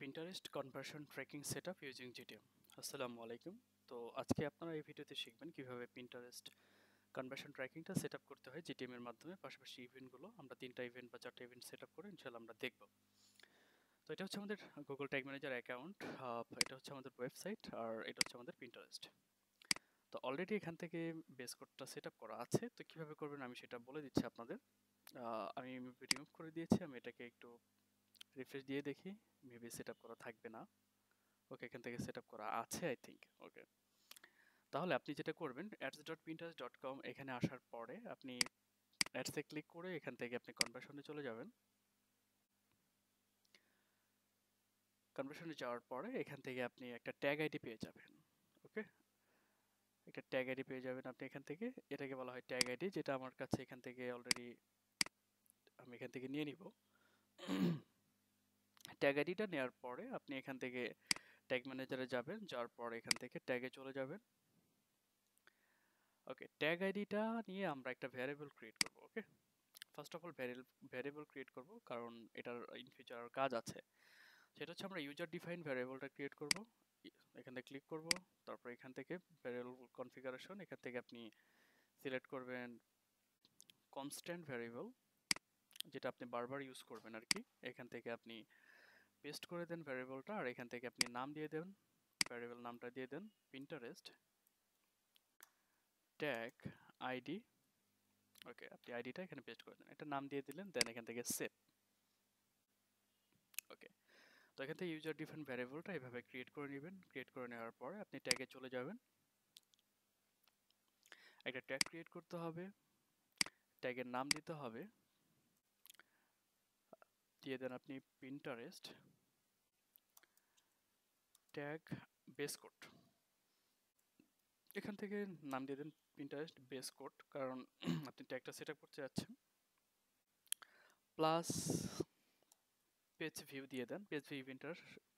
Pinterest conversion tracking setup using GTM. আসসালামু আলাইকুম। তো আজকে আপনারা এই ভিডিওতে শিখবেন কিভাবে Pinterest conversion tracking টা সেটআপ করতে হয় GTM এর মাধ্যমে। পাশাপাশি ইভেন্টগুলো আমরা 3টা ইভেন্ট বা 4টা ইভেন্ট সেটআপ করে ইনশাআল্লাহ আমরা দেখব। তো এটা হচ্ছে আমাদের Google Tag Manager অ্যাকাউন্ট, এটা হচ্ছে আমাদের ওয়েবসাইট, আর এটা হচ্ছে আমাদের Pinterest। তো অলরেডি এখান থেকে বেস কোডটা সেটআপ করা আছে। তো কিভাবে করবেন আমি সেটা বলে দিচ্ছি আপনাদের। আমি রিমুভ করে দিয়েছি। আমি এটাকে একটু রিফ্রেশ দিয়ে দেখি, মেবি সেটআপ করা থাকবে না। ওকে, এখান থেকে সেটআপ করা আছে আই থিংক। ওকে, তাহলে আপনি যেটা করবেন ads.pinterest.com এখানে আসার পরে আপনি অ্যাডসে ক্লিক করে এখান থেকে আপনি কনভার্সনে চলে যাবেন। কনভার্সনে যাওয়ার পরে এখান থেকে আপনি একটা ট্যাগ আইডি পেয়ে যাবেন। ওকে, একটা ট্যাগ আইডি পেয়ে যাবেন আপনি এখান থেকে। এটাকে বলা হয় ট্যাগ আইডি, যেটা আমার কাছে এখান থেকে অলরেডি আমি এখান থেকে নিয়ে নিব। ট্যাগ আইডিটা নেওয়ার পরে আপনি এখান থেকে ট্যাগ ম্যানেজারে যাবেন, যাওয়ার পরে এখান থেকে ট্যাগে চলে যাবেন। ওকে, ট্যাগ আইডিটা নিয়ে আমরা একটা ভ্যারিয়েবল ক্রিয়েট করব। Okay, first of all variable create করব, কারণ এটার ইন ফিউচার আর কাজ আছে। সেটা হচ্ছে আমরা ইউজার ডিফাইন ভ্যারিয়েবলটা ক্রিয়েট করব। এখান থেকে ক্লিক করব, তারপর এখান থেকে ভ্যারিয়েবল কনফিগারেশন, এখান থেকে আপনি সিলেক্ট করবেন কনস্ট্যান্ট ভ্যারিয়েবল, যেটা আপনি বারবার ইউজ করবেন আর কি। এখান থেকে আপনি পেস্ট করে দেন ভ্যারিয়েবলটা, আর এখান থেকে আপনি নাম দিয়ে দেন। ভ্যারিয়েবল নামটা দিয়ে দেন Pinterest ট্যাগ আইডি। ওকে, আপনি আইডিটা এখানে পেস্ট করে দেন, এটা নাম দিয়ে দিলেন, দেন এখান থেকে সেভ। ওকে, তো এখান থেকে ইউজার ডিফাইন ভ্যারিয়েবলটা এভাবে ক্রিয়েট করে নেবেন। ক্রিয়েট করে নেওয়ার পরে আপনি ট্যাগে চলে যাবেন। একটা ট্যাগ ক্রিয়েট করতে হবে, ট্যাগের নাম দিতে হবে, দিয়ে দেন আপনি Pinterest ট্যাগ বেস কোড। এখান থেকে নাম দিয়ে দেন Pinterest বেস কোড, কারণ আপনি ট্যাগটা সেট আপ করতে যাচ্ছেন। প্লাস পেজ ভিউ দিয়ে দেন, পেজ ভিউ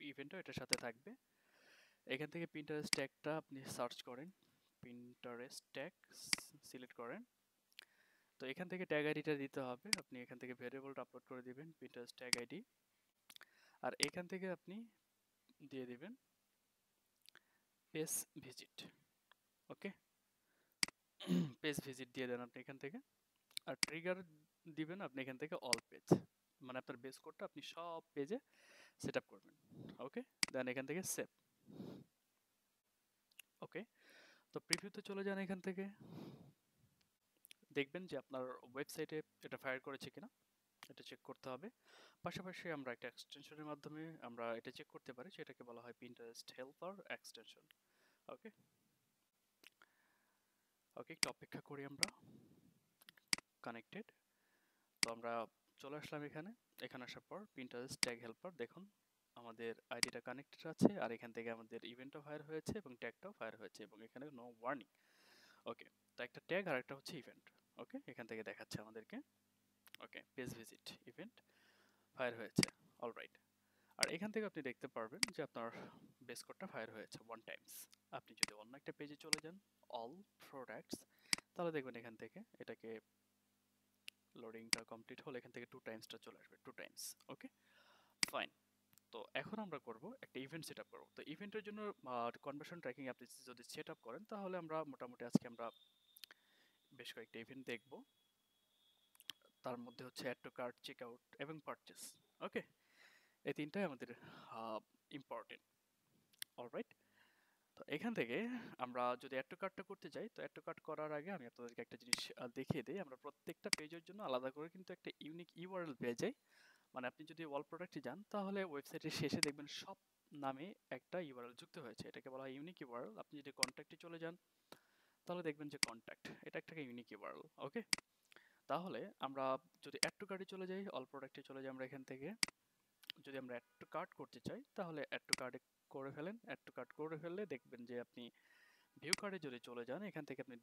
ইভেন্টও এটার সাথে থাকবে। এখান থেকে Pinterest ট্যাগটা আপনি সার্চ করেন, Pinterest ট্যাগ সিলেক্ট করেন। তো এখান থেকে ট্যাগ আইডিটা দিতে হবে, আপনি এখান থেকে ভ্যারিয়েবলটা আপলোড করে দিবেন Pinterest ট্যাগ আইডি, আর এখান থেকে আপনি দিয়ে দিবেন পেজ ভিজিট। ওকে, পেজ ভিজিট দিয়ে দেন আপনি এখান থেকে, আর ট্রিগার দিবেন আপনি এখান থেকে অল পেজ, মানে আপনার বেস কোডটা আপনি সব পেজে সেট আপ করবেন। ওকে, দেন এখান থেকে সেভ। ওকে, তো প্রিভিউতে চলে যান। এখান থেকে দেখবেন যে আপনার ওয়েবসাইটে এটা ফায়ার করেছে কিনা, এটা চেক করতে হবে। পাশাপাশি আমরা একটা এক্সটেনশনের মাধ্যমে আমরা এটা চেক করতে পারি, সেটাকে বলা হয় Pinterest হেল্পার এক্সটেনশন। ওকে, ওকে, একটু অপেক্ষা করি আমরা। কানেক্টেড, তো আমরা চলে আসলাম এখানে। এখানে আসার পর Pinterest ট্যাগ হেল্পার, দেখুন আমাদের আইডিটা কানেক্টেড আছে, আর এখান থেকে আমাদের ইভেন্টও ফায়ার হয়েছে এবং ট্যাগটাও ফায়ার হয়েছে, এবং এখানে নো ওয়ার্নিং। ওকে, তো একটা ট্যাগ আর একটা হচ্ছে ইভেন্ট। ওকে, এখান থেকে দেখাচ্ছে আমাদেরকে। ওকে, পেজ ভিজিট ইভেন্ট ফায়ার হয়েছে, অলরাইট। আর এখান থেকে আপনি দেখতে পারবেন যে আপনার বেস কোডটা ফায়ার হয়েছে 1 টাইমস। আপনি যদি অন্য একটা পেজে চলে যান, অল প্রোডাক্টস, তাহলে দেখবেন এখান থেকে এটাকে লোডিংটা কমপ্লিট হলে এখান থেকে 2 টাইমসটা চলে আসবে, 2 টাইমস। ওকে, ফাইন। তো এখন আমরা করব একটা ইভেন্ট সেট আপ করবো। তো ইভেন্টের জন্য কনভার্সন ট্র্যাকিং আপনি যদি সেট আপ করেন, তাহলে আমরা মোটামুটি আজকে আমরা বেশ কয়েকটা ইভেন্ট দেখব। তার মধ্যে হচ্ছে add to cart, check out এবং পারচেস। ওকে, এই তিনটাই আমাদের ইম্পর্টেন্ট। অলরাইট, তো এখান থেকে আমরা যদি অ্যাড টু কার্টটা করতে চাই, তো অ্যাড টু কার্ট করার আগে আমি আপনাদেরকে একটা জিনিস দেখিয়ে দিই। আমরা প্রত্যেকটা পেজের জন্য আলাদা করে কিন্তু একটা ইউনিক ইউআরএল পেয়ে যাই। মানে আপনি যদি অল প্রোডাক্টে যান, তাহলে ওয়েবসাইটের শেষে দেখবেন সব নামে একটা ইউআরএল যুক্ত হয়েছে, এটাকে বলা হয় ইউনিক ইউআরএল। আপনি যদি কন্ট্যাক্টে চলে যান, তাহলে দেখবেন যে কন্ট্যাক্ট, এটা একটা ইউনিক ইউআরএল। ওকে, তাহলে আমরা যদি অ্যাড টু কার্টে চলে যাই, অল প্রোডাক্টে চলে যাই আমরা এখান থেকে। যদি আমরা অ্যাড টু কার্ট করতে চাই, তাহলে অ্যাড টু কার্টে করে ফেলেন। অ্যাড টু কার্ট করে ফেললে দেখবেন যে আপনি ভিউ কার্ডে যদি চলে যান, এখান থেকে আপনি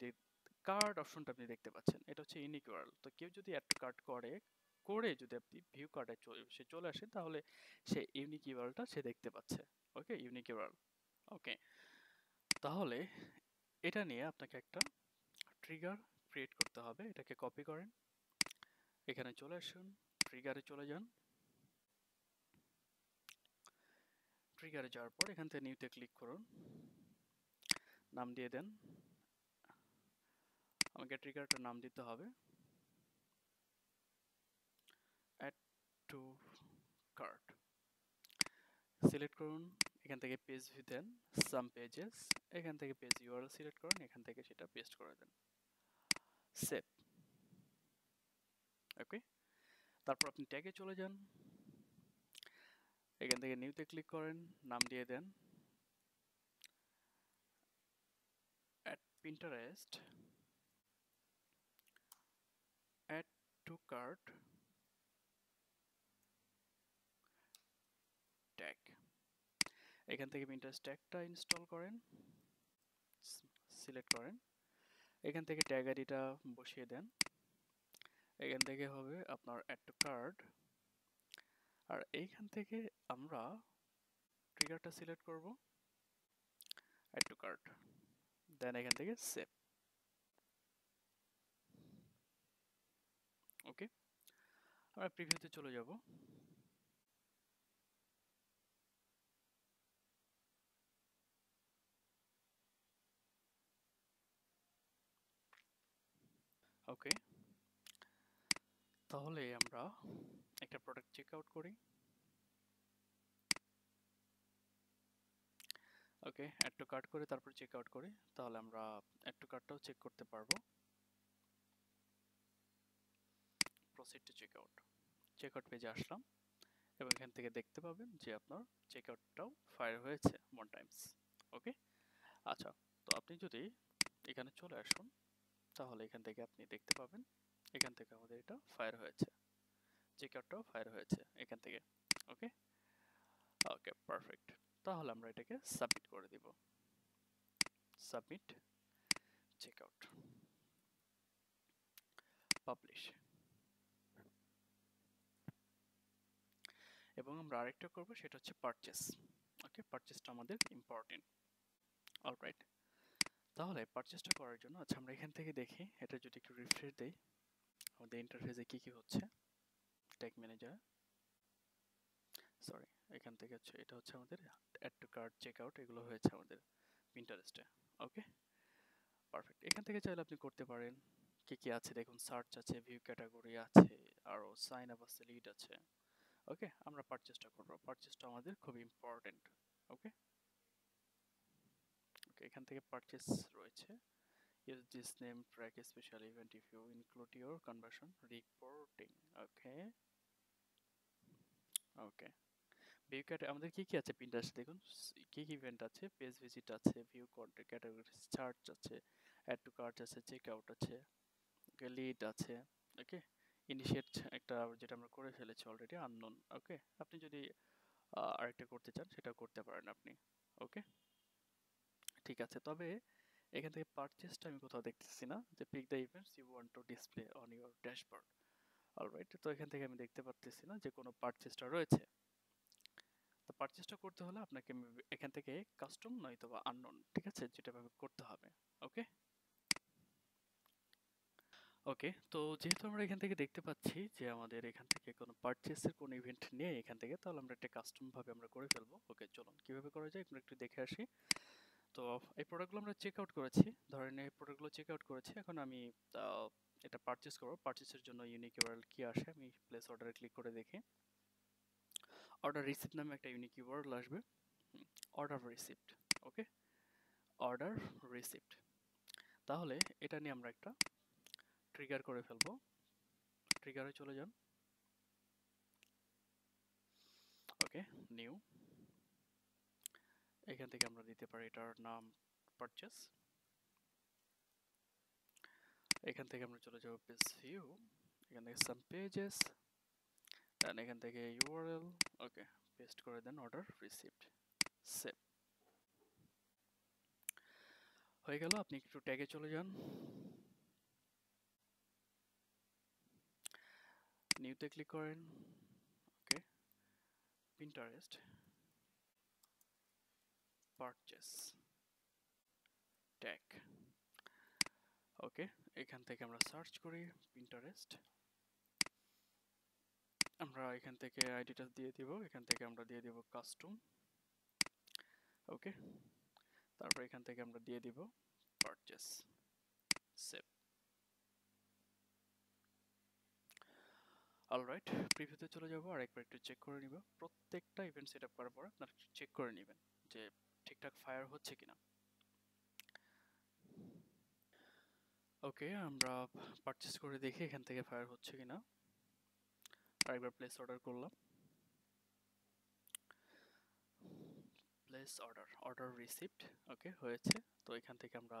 কার্ড অপশনটা আপনি দেখতে পাচ্ছেন, এটা হচ্ছে ইউনিক ইউআরএল। তো কেউ যদি অ্যাড টু কার্ট করে যদি আপনি ভিউ কার্ডে সে চলে আসে, তাহলে সে ইউনিক ইউআরএলটা সে দেখতে পাচ্ছে। ওকে, ইউনিক ইউআরএল। ওকে, তাহলে এটা নিয়ে আপনাকে একটা ট্রিগার ক্রিয়েট করতে হবে। এটাকে কপি করেন, এখানে চলে আসুন, ট্রিগারে চলে যান। ট্রিগারে যাওয়ার পর এখান থেকে নিউতে ক্লিক করুন, নাম দিয়ে দেন। আমাকে ট্রিগারটার নাম দিতে হবে অ্যাড টু কার্ট। সিলেক্ট করুন, এখান থেকে পেজ ভিউ দেন, সাম পেজেস, এখান থেকে পেজ ইউআরএল সিলেক্ট করুন, এখান থেকে সেটা পেস্ট করে দেন, সেভ। ওকে, তারপর আপনি ট্যাগে চলে যান, এখান থেকে নিউতে ক্লিক করেন, নাম দিয়ে দেন add Pinterest add to cart tag. এখান থেকে পিন্টারেস্ট ট্যাগটা ইনস্টল করেন, সিলেক্ট করেন, এখান থেকে ট্যাগ আইডিটা বসিয়ে দেন, এখান থেকে হবে আপনার অ্যাড টু কার্ট, আর এইখান থেকে আমরা ট্রিগারটা সিলেক্ট করব অ্যাড টু কার্ট, দেন এখান থেকে সেভ। ওকে, আমরা প্রিভিউতে চলে যাব। ওকে, তাহলে আমরা একটা প্রোডাক্ট চেক আউট করি। ওকে, অ্যাড টু কার্ট করে তারপর চেক আউট করি, তাহলে আমরা অ্যাড টু কার্টটাও চেক করতে পারবো। Proceed to check out, check out পেজে আসলাম এবং এখান থেকে দেখতে পাবেন যে আপনার চেক আউটটাও ফায়ার হয়েছে 1 টাইমস। ওকে, আচ্ছা, তো আপনি যদি এখানে চলে আসুন তাহলে এখান থেকে আপনি দেখতে পাবেন এখান থেকে আমাদের এটা ফায়ার হয়েছে, চেক আউটটাও ফায়ার হয়েছে এখান থেকে। ওকে, ওকে, পারফেক্ট। তাহলে আমরা এটাকে সাবমিট করে দিব, সাবমিট চেক আউট, পাবলিশ। এবং আমরা আরেকটা করব, সেটা হচ্ছে পারচেস। ওকে, পারচেসটা আমাদের ইম্পর্টেন্ট। অলরাইট, তাহলে পারচেসটা করার জন্য আচ্ছা আমরা এখান থেকে দেখি, এটা যদি একটু রিফ্রেশ দেই আমাদের ইন্টারফেসে কি কি হচ্ছে। ট্যাগ ম্যানেজার, সরি, এখান থেকে হচ্ছে এটা হচ্ছে আমাদের add to cart, check out, এগুলো হয়েছে আমাদের পিন্টারেস্টে। ওকে, পারফেক্ট। এখান থেকে চাইলে আপনি করতে পারেন কি কি আছে দেখুন, সার্চ আছে, ভিউ ক্যাটাগরি আছে, আরও সাইন আপ আছে, লিড আছে। ওকে, আমরা পারচেসটা করব, পারচেসটা আমাদের খুব ইম্পর্টেন্ট। ওকে, ওকে, এখান থেকে পারচেস রয়েছে। Use this name track a special event if you include your conversion reporting. Okay, okay. View আমাদের কি কি আছে পিন্টারেস্টে দেখুন, কি কি ইভেন্ট আছে, পেজ ভিজিট আছে, ভিউ কন্টেন্ট ক্যাটাগরি, সার্চ আছে, অ্যাড টু কার্ট আছে, চেক আউট আছে, লিড আছে। ওকে, ইনিশিয়েট একটা যেটা আমরা করে ফেলেছি অলরেডি, আননোন। ওকে, আপনি যদি আরেকটা করতে চান সেটা করতে পারেন আপনি। ওকে, ঠিক আছে, তবে এখান থেকে পারচেসটা আমি কোথাও দেখতেছি না, যে pick the events you want to display on your dashboard. Alright, তো এখান থেকে আমি দেখতে পারতেছি না যে কোনো পারচেসটা রয়েছে। তো পারচেসটা করতে হলে আপনাকে এখান থেকে কাস্টম নয়তো বা আননোন, ঠিক আছে, যেটা ভাবে করতে হবে। ওকে, ওকে, তো যেহেতু আমরা এখান থেকে দেখতে পাচ্ছি যে আমাদের এখান থেকে কোনো পারচেসের কোনো ইভেন্ট নেই এখান থেকে, তাহলে আমরা একটা কাস্টম ভাবে আমরা করে ফেলবো। ওকে, চলুন কিভাবে করা যায় আমরা একটু দেখে আসি। তো এই প্রোডাক্টগুলো আমরা চেক আউট করেছি, ধরেন এই প্রোডাক্টগুলো চেক আউট করেছি, এখন আমি এটা পারচেস করবো। পারচেসের জন্য ইউনিক ইউআরএল কি আসে, আমি প্লেস অর্ডারে ক্লিক করে দেখি। অর্ডার রিসিপ্ট নামে একটা ইউনিক ইউআরএল আসবে, অর্ডার রিসিপ্ট। ওকে, অর্ডার রিসিপ্ট, তাহলে এটা নিয়ে আমরা একটা ট্রিগার করে ফেলবো। ট্রিগারে চলে যান। ওকে, নিউ, এখান থেকে আমরা দিতে পারি এটার নাম পারচেস। এখান থেকে আমরা চলে যাব পেজ ভিউ, এখান থেকে সাম পেজেস, দেন এখান থেকে ইউআরএল। ওকে, পেস্ট করে দেন অর্ডার রিসিপ্ট, সেভ। হয়ে গেল। আপনি একটু ট্যাগে চলে যান, নিউতে ক্লিক করেন। ওকে, পিন্টারেস্ট পারচেস ট্যাগ। ওকে, এখান থেকে আমরা সার্চ করি পিন্টারেস্ট, আমরা এখান থেকে আইডিটা দিয়ে দিব, এখান থেকে আমরা দিয়ে দিব কাস্টম, ওকে, তারপর এখান থেকে আমরা দিয়ে দিব পারচেস, সেভ। অলরাইট, প্রিভিউতে চলে যাব আর একবার একটু চেক করে নিব। প্রত্যেকটা ইভেন্ট সেট আপ করার পর আপনারা চেক করে নেবেন যে ঠিকঠাক ফায়ার হচ্ছে কিনা। ওকে, আমরা পারচেস করে দেখি এখান থেকে ফায়ার হচ্ছে কিনা। আরেকবার প্লেস অর্ডার করলাম, প্লেস অর্ডার, অর্ডার রিসিভড। ওকে, হয়েছে। তো এখান থেকে আমরা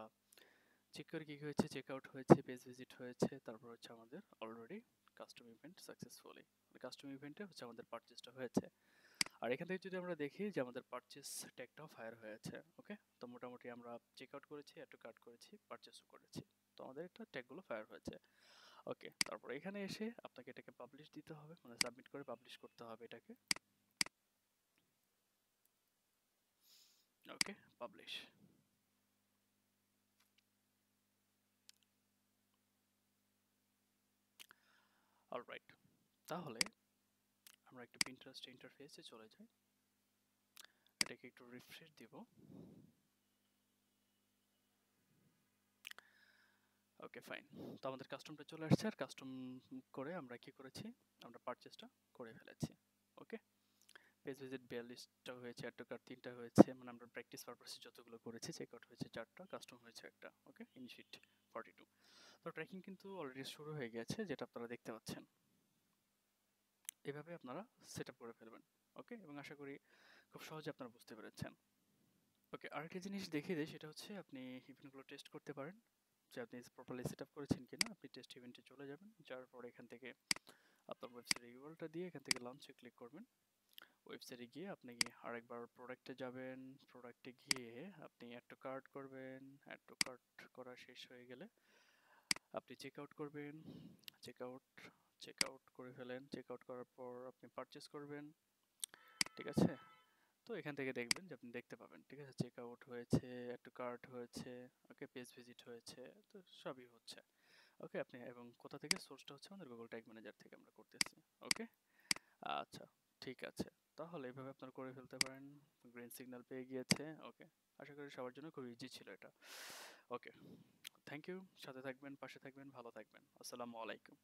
চেক করে কি হয়েছে, চেক আউট হয়েছে, পেজ ভিজিট হয়েছে, তারপর হচ্ছে আমাদের already custom event successfully, custom ইভেন্টে হচ্ছে আমাদের পারচেসটা হয়েছে। আর এখান থেকে যদি আমরা দেখি যে আমাদের পারচেস ট্যাগটাও ফায়ার হয়েছে। ওকে, তো মোটামুটি আমরা চেক আউট করেছি, অ্যাড টু কার্ট করেছি, পারচেসও করেছি, তো আমাদের এটা ট্যাগগুলো ফায়ার হয়েছে। ওকে, তারপর এখানে এসে আপনাকে এটাকে পাবলিশ দিতে হবে, মানে সাবমিট করে পাবলিশ করতে হবে এটাকে। ওকে, পাবলিশ। অলরাইট, তাহলে আমরা একটু পিন্টারেস্ট ইন্টারফেসে চলে যাই, এটাকে একটু রিফ্রেশ দিব। ওকে, ফাইন। তো আমাদের কাস্টমটা চলে আসছে, আর কাস্টম করে আমরা কি করেছি, আমরা পারচেসটা করে ফেলেছি। ওকে, পেজ ভিজিট 42টা হয়েছে, অ্যাড টু কার্ট 3টা হয়েছে, মানে আমরা প্র্যাকটিস পারপাসে যতগুলো করেছি, চেক আউট হয়েছে 4টা, কাস্টম হয়েছে একটা। ওকে, ইনিশিয়েট 42। তো ট্র্যাকিং কিন্তু অলরেডি শুরু হয়ে গেছে, যেটা আপনারা দেখতে পাচ্ছেন। এভাবে আপনারা সেট আপ করে ফেলবেন। ওকে, এবং আশা করি খুব সহজে আপনারা বুঝতে পেরেছেন। ওকে, আরেকটা জিনিস দেখিয়ে দিই, সেটা হচ্ছে আপনি ইভেন্টগুলো টেস্ট করতে পারেন যে আপনি প্রপারলি সেট আপ করেছেন কিনা। আপনি টেস্ট ইভেন্টে চলে যাবেন, যাওয়ার পর এখান থেকে আপনার ওয়েবসাইট ইউআরএলটা দিয়ে এখান থেকে লঞ্চে ক্লিক করবেন। ওয়েবসাইটে গিয়ে আপনি আরেকবার প্রোডাক্টে যাবেন, প্রোডাক্টে গিয়ে আপনি অ্যাড টু কার্ট করবেন। অ্যাড টু কার্ট করা শেষ হয়ে গেলে আপনি চেক আউট করবেন। চেক আউট, চেক আউট করে ফেলেন। চেক আউট করার পর আপনি পারচেস করবেন। ঠিক আছে, তো এখান থেকে দেখবেন যে আপনি দেখতে পাবেন। ঠিক আছে, চেক আউট হয়েছে, অ্যাড টু কার্ট হয়েছে, ওকে, পেজ ভিজিট হয়েছে, তো সবই হচ্ছে। ওকে, আপনি এবং কোথা থেকে, সোর্সটা হচ্ছে আমাদের গুগল ট্যাগ ম্যানেজার থেকে আমরা করতেছি। ওকে, আচ্ছা, ঠিক আছে, তাহলে এভাবে আপনারা করে ফেলতে পারেন। গ্রিন সিগন্যাল পেয়ে গিয়েছে। ওকে, আশা করি সবার জন্য খুব ইজি ছিল এটা। ওকে, থ্যাংক ইউ, সাথে থাকবেন, পাশে থাকবেন, ভালো থাকবেন। আসসালামু আলাইকুম।